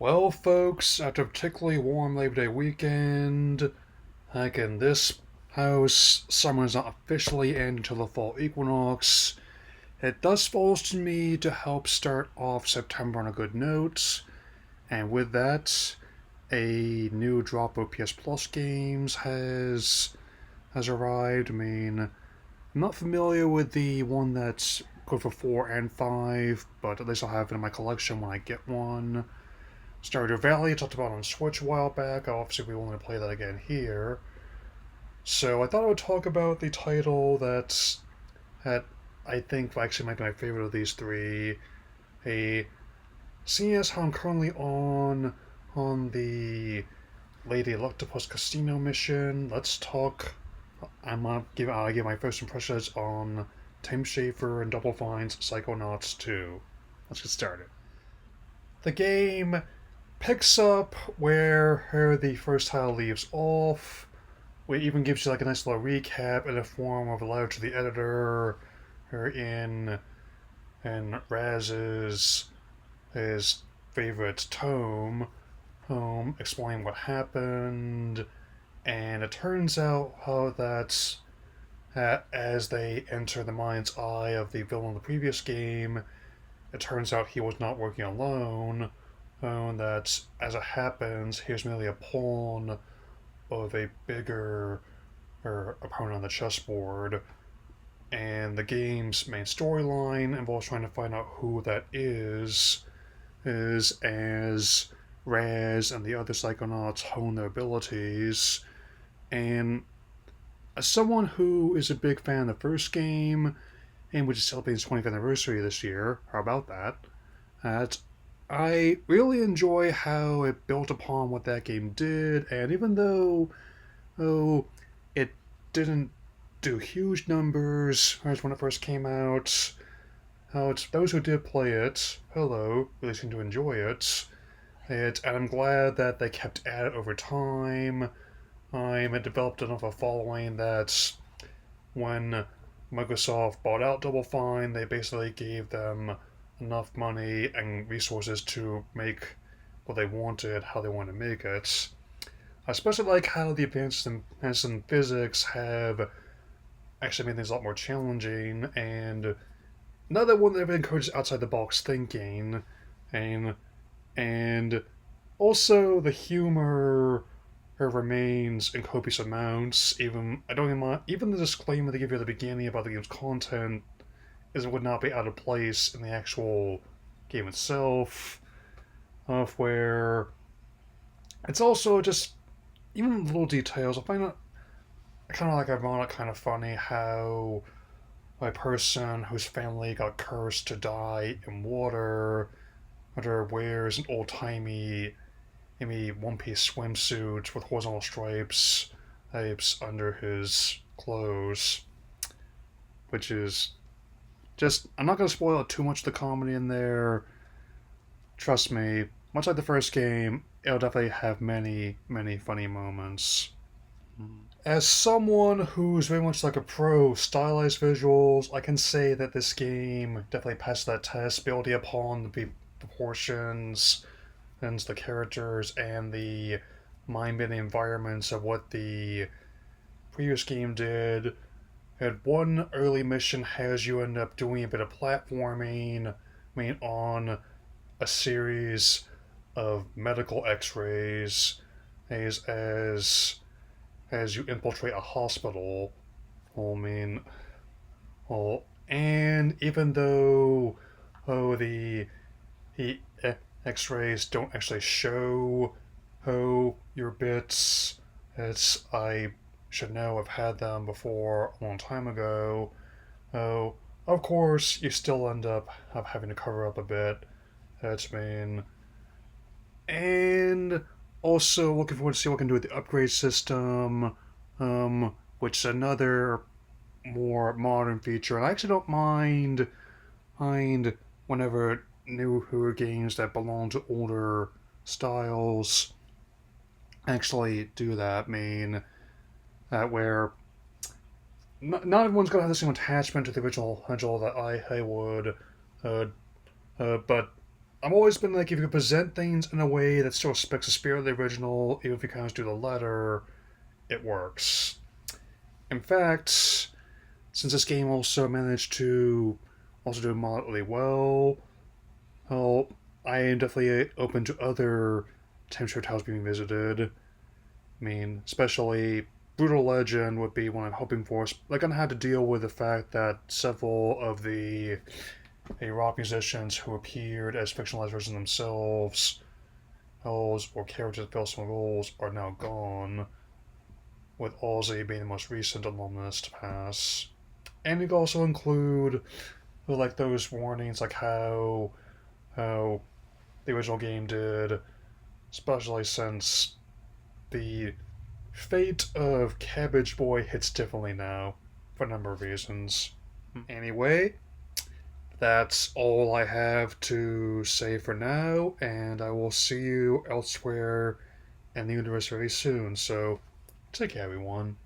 Well, folks, after a particularly warm Labor Day weekend, like in this house, summer is not officially end until the fall equinox. It thus falls to me to help start off September on a good note, and with that, a new drop of PS Plus games has arrived. I'm not familiar with the one that's good for 4 and 5, but at least I'll have it in my collection when I get one. Stardew Valley, I talked about on Switch a while back. Obviously, we want to play that again here. So I thought I would talk about the title that I think actually might be my favorite of these three. A Seeing as how I'm currently on the Lady Octopus Casino mission, let's talk. I'll give my first impressions on Tim Schafer and Double Fine's Psychonauts 2. Let's get started. The game picks up where the first title leaves off. It even gives you like a nice little recap in the form of a letter to the editor, or in Raz's his favorite tome, explaining what happened. And it turns out how that's as they enter the mind's eye of the villain of the previous game, it turns out he was not working alone. That as it happens, he was merely a pawn of a bigger opponent on the chessboard. And the game's main storyline involves trying to find out who that is as Raz and the other Psychonauts hone their abilities. And as someone who is a big fan of the first game, and which is celebrating its 20th anniversary this year, how about that? That I really enjoy how it built upon what that game did, and even though it didn't do huge numbers as when it first came out, those who did play it, hello, really seem to enjoy and I'm glad that they kept at it over time. It developed enough of a following that when Microsoft bought out Double Fine, they basically gave them enough money and resources to make what they wanted, how they wanted to make it. I especially like how the advances in physics have actually made things a lot more challenging, and another one that encourages outside the box thinking, and and also the humor remains in copious amounts. Even I don't even mind, even the disclaimer they give you at the beginning about the game's content is would not be out of place in the actual game itself. Of where it's also just even little details. I find it kind of like ironic, kind of funny how a person whose family got cursed to die in water, or wears an old timey, maybe one piece swimsuit with horizontal stripes under his clothes, which is just. I'm not going to spoil too much of the comedy in there. Trust me, much like the first game, it'll definitely have many, many funny moments. As someone who's very much like a pro stylized visuals, I can say that this game definitely passed that test, building upon the proportions and the characters and the mind-bending environments of what the previous game did. And one early mission has you end up doing a bit of platforming, on a series of medical X-rays as you infiltrate a hospital. Well, well, and even though the X-rays don't actually show your bits, I should know I've had them before a long time ago. Oh, of course, you still end up having to cover up a bit. That's and also looking forward to see what we can do with the upgrade system, which is another more modern feature. And I actually don't mind whenever newer games that belong to older styles actually do that. That where not everyone's gonna have the same attachment to the original that I would, but I've always been like, if you present things in a way that still respects the spirit of the original, even if you kind of do the letter, it works. In fact, since this game also managed to also do moderately well, well, I am definitely open to other temperature towers being visited. I mean, especially Brutal Legend would be one I'm hoping for. Like, I'm gonna have to deal with the fact that several of the rock musicians who appeared as fictionalized versions themselves, or characters that fill some roles, are now gone, with Ozzy being the most recent alumnus to pass. And you can also include like those warnings, like how the original game did, especially since the fate of Cabbage Boy hits differently now for a number of reasons. Anyway, that's all I have to say for now, and I will see you elsewhere in the universe very soon. So, take care, everyone.